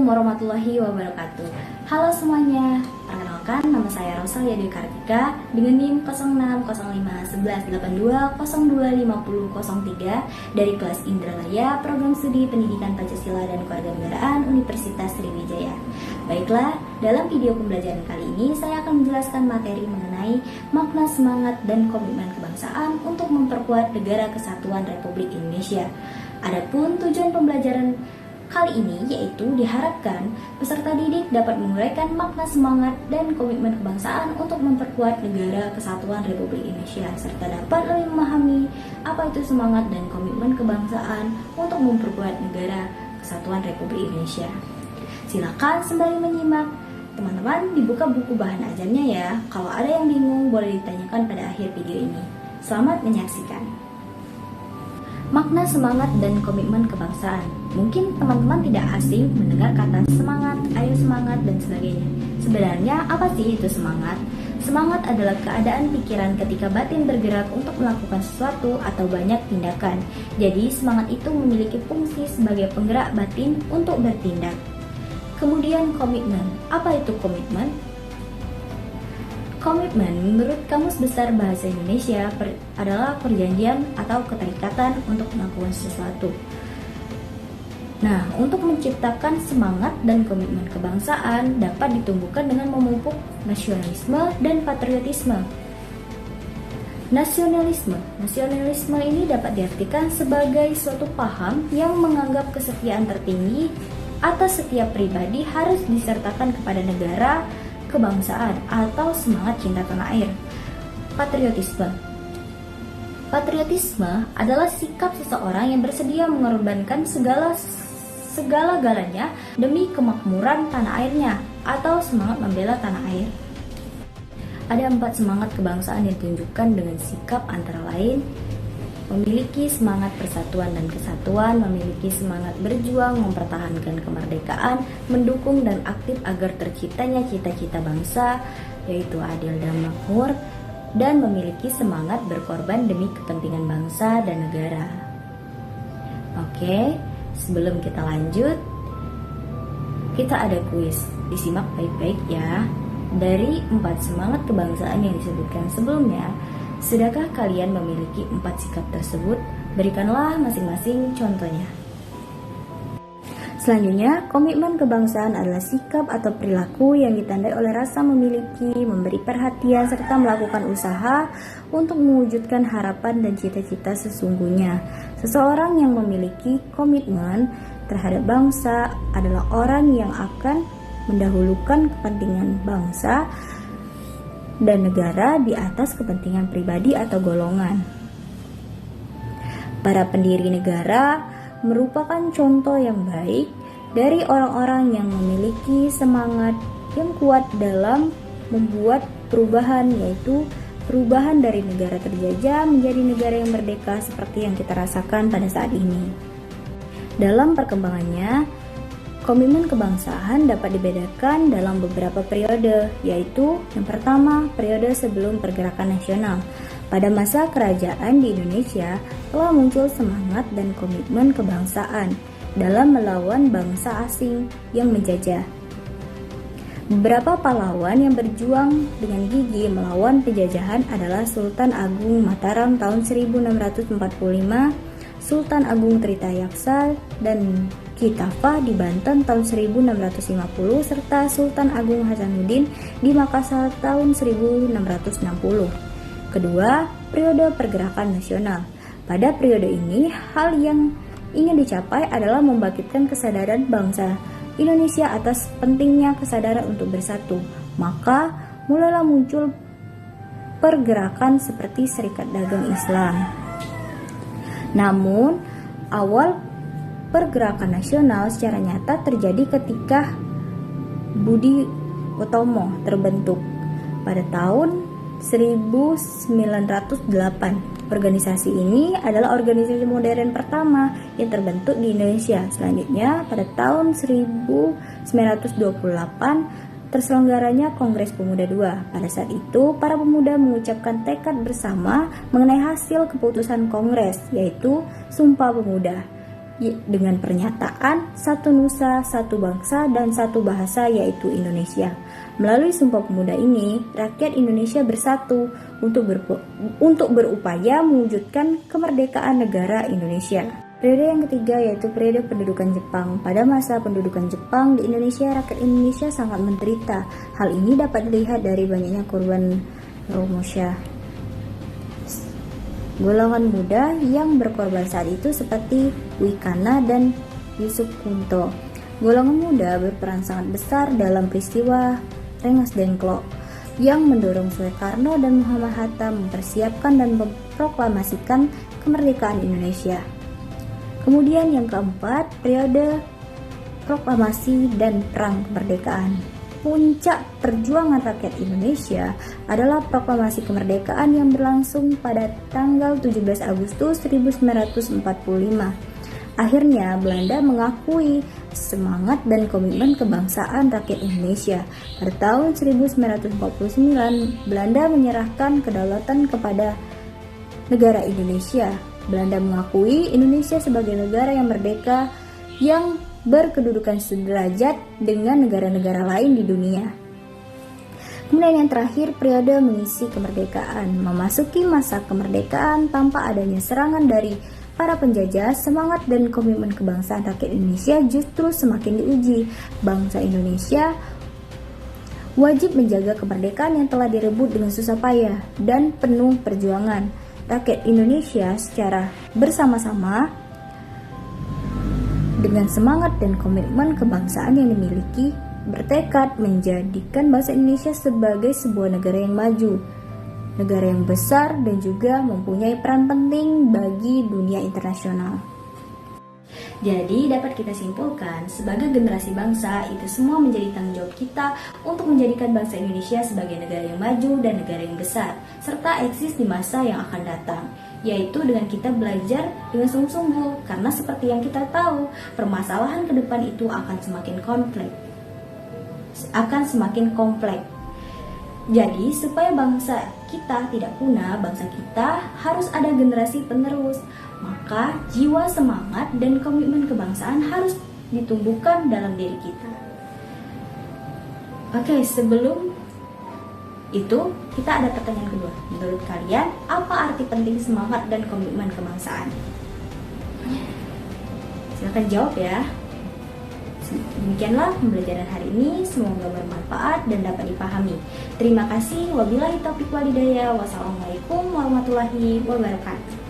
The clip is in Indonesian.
warahmatullahi wabarakatuh. Halo semuanya, perkenalkan nama saya Rosalia Dewi Kartika dengan NIM 06051182025003 dari kelas Indralaya Program Studi Pendidikan Pancasila dan Kewarganegaraan Universitas Sriwijaya. Baiklah, dalam video pembelajaran kali ini saya akan menjelaskan materi mengenai makna semangat dan komitmen kebangsaan untuk memperkuat Negara Kesatuan Republik Indonesia. Adapun tujuan pembelajaran kali ini yaitu diharapkan peserta didik dapat menguraikan makna semangat dan komitmen kebangsaan untuk memperkuat Negara Kesatuan Republik Indonesia serta dapat lebih memahami apa itu semangat dan komitmen kebangsaan untuk memperkuat Negara Kesatuan Republik Indonesia. Silakan sembari menyimak, teman-teman dibuka buku bahan ajarnya ya. Kalau ada yang bingung boleh ditanyakan pada akhir video ini. Selamat menyaksikan. Makna semangat dan komitmen kebangsaan. Mungkin teman-teman tidak asing mendengar kata semangat, ayo semangat, dan sebagainya. Sebenarnya apa sih itu semangat? Semangat adalah keadaan pikiran ketika batin bergerak untuk melakukan sesuatu atau banyak tindakan. Jadi semangat itu memiliki fungsi sebagai penggerak batin untuk bertindak. Kemudian komitmen. Apa itu komitmen? Komitmen menurut Kamus Besar Bahasa Indonesia adalah perjanjian atau keterikatan untuk melakukan sesuatu. Nah, untuk menciptakan semangat dan komitmen kebangsaan dapat ditumbuhkan dengan memupuk nasionalisme dan patriotisme. Nasionalisme ini dapat diartikan sebagai suatu paham yang menganggap kesetiaan tertinggi atas setiap pribadi harus disertakan kepada negara, kebangsaan, atau semangat cinta tanah air. Patriotisme adalah sikap seseorang yang bersedia mengorbankan segala-galanya demi kemakmuran tanah airnya atau semangat membela tanah air. Ada 4 semangat kebangsaan yang ditunjukkan dengan sikap antara lain memiliki semangat persatuan dan kesatuan, memiliki semangat berjuang, mempertahankan kemerdekaan, mendukung dan aktif agar terciptanya cita-cita bangsa, yaitu adil dan makmur, dan memiliki semangat berkorban demi kepentingan bangsa dan negara. Oke, sebelum kita lanjut, kita ada kuis. Disimak baik-baik ya. Dari 4 semangat kebangsaan yang disebutkan sebelumnya, sudahkah kalian memiliki 4 sikap tersebut? Berikanlah masing-masing contohnya. Selanjutnya, komitmen kebangsaan adalah sikap atau perilaku yang ditandai oleh rasa memiliki, memberi perhatian, serta melakukan usaha untuk mewujudkan harapan dan cita-cita sesungguhnya. Seseorang yang memiliki komitmen terhadap bangsa adalah orang yang akan mendahulukan kepentingan bangsa dan negara di atas kepentingan pribadi atau golongan. Para pendiri negara merupakan contoh yang baik dari orang-orang yang memiliki semangat yang kuat dalam membuat perubahan, yaitu perubahan dari negara terjajah menjadi negara yang merdeka seperti yang kita rasakan pada saat ini. Dalam perkembangannya, komitmen kebangsaan dapat dibedakan dalam beberapa periode, yaitu yang pertama, periode sebelum pergerakan nasional. Pada masa kerajaan di Indonesia, telah muncul semangat dan komitmen kebangsaan dalam melawan bangsa asing yang menjajah. Beberapa pahlawan yang berjuang dengan gigih melawan penjajahan adalah Sultan Agung Mataram tahun 1645, Sultan Agung Tritayaksa dan Kitafah di Banten tahun 1650, serta Sultan Agung Hasanuddin di Makassar tahun 1660. Kedua, periode pergerakan nasional. Pada periode ini, hal yang ingin dicapai adalah membangkitkan kesadaran bangsa Indonesia atas pentingnya kesadaran untuk bersatu. Maka, mulailah muncul pergerakan seperti Serikat Dagang Islam. Namun, awal pergerakan nasional secara nyata terjadi ketika Budi Utomo terbentuk pada tahun 1908. Organisasi ini adalah organisasi modern pertama yang terbentuk di Indonesia. Selanjutnya, pada tahun 1928 terselenggaranya Kongres Pemuda II. Pada saat itu, para pemuda mengucapkan tekad bersama mengenai hasil keputusan Kongres, yaitu Sumpah Pemuda. dengan pernyataan satu nusa, satu bangsa, dan satu bahasa yaitu Indonesia. Melalui Sumpah Pemuda ini, rakyat Indonesia bersatu untuk berupaya mewujudkan kemerdekaan negara Indonesia. Periode yang ketiga yaitu periode pendudukan Jepang. Pada masa pendudukan Jepang di Indonesia, rakyat Indonesia sangat menderita. Hal ini dapat dilihat dari banyaknya korban Romusha. Golongan muda yang berkorban saat itu seperti Wikana dan Yusuf Kunto. Golongan muda berperan sangat besar dalam peristiwa Rengas Dengklok yang mendorong Soekarno dan Muhammad Hatta mempersiapkan dan memproklamasikan kemerdekaan Indonesia. Kemudian yang keempat, periode proklamasi dan perang kemerdekaan. Puncak perjuangan rakyat Indonesia adalah proklamasi kemerdekaan yang berlangsung pada tanggal 17 Agustus 1945. Akhirnya Belanda mengakui semangat dan komitmen kebangsaan rakyat Indonesia. Pada tahun 1949, Belanda menyerahkan kedaulatan kepada negara Indonesia. Belanda mengakui Indonesia sebagai negara yang merdeka yang berkedudukan sederajat dengan negara-negara lain di dunia. Kemudian yang terakhir, periode mengisi kemerdekaan. Memasuki masa kemerdekaan tanpa adanya serangan dari para penjajah, semangat dan komitmen kebangsaan rakyat Indonesia justru semakin diuji. Bangsa Indonesia wajib menjaga kemerdekaan yang telah direbut dengan susah payah dan penuh perjuangan. Rakyat Indonesia secara bersama-sama dengan semangat dan komitmen kebangsaan yang dimiliki bertekad menjadikan bangsa Indonesia sebagai sebuah negara yang maju, negara yang besar dan juga mempunyai peran penting bagi dunia internasional. Jadi dapat kita simpulkan, sebagai generasi bangsa, itu semua menjadi tanggung jawab kita untuk menjadikan bangsa Indonesia sebagai negara yang maju dan negara yang besar, serta eksis di masa yang akan datang, yaitu dengan kita belajar dengan sungguh-sungguh, karena seperti yang kita tahu, permasalahan ke depan itu akan semakin kompleks. Jadi, supaya bangsa kita tidak punah, bangsa kita harus ada generasi penerus. Maka, jiwa semangat dan komitmen kebangsaan harus ditumbuhkan dalam diri kita. Oke, sebelum itu, kita ada pertanyaan kedua. Menurut kalian, apa arti penting semangat dan komitmen kebangsaan? Silakan jawab ya. Demikianlah pembelajaran hari ini, semoga bermanfaat dan dapat dipahami. Terima kasih. Wabillahi taufiq walhidayah. Wassalamualaikum warahmatullahi wabarakatuh.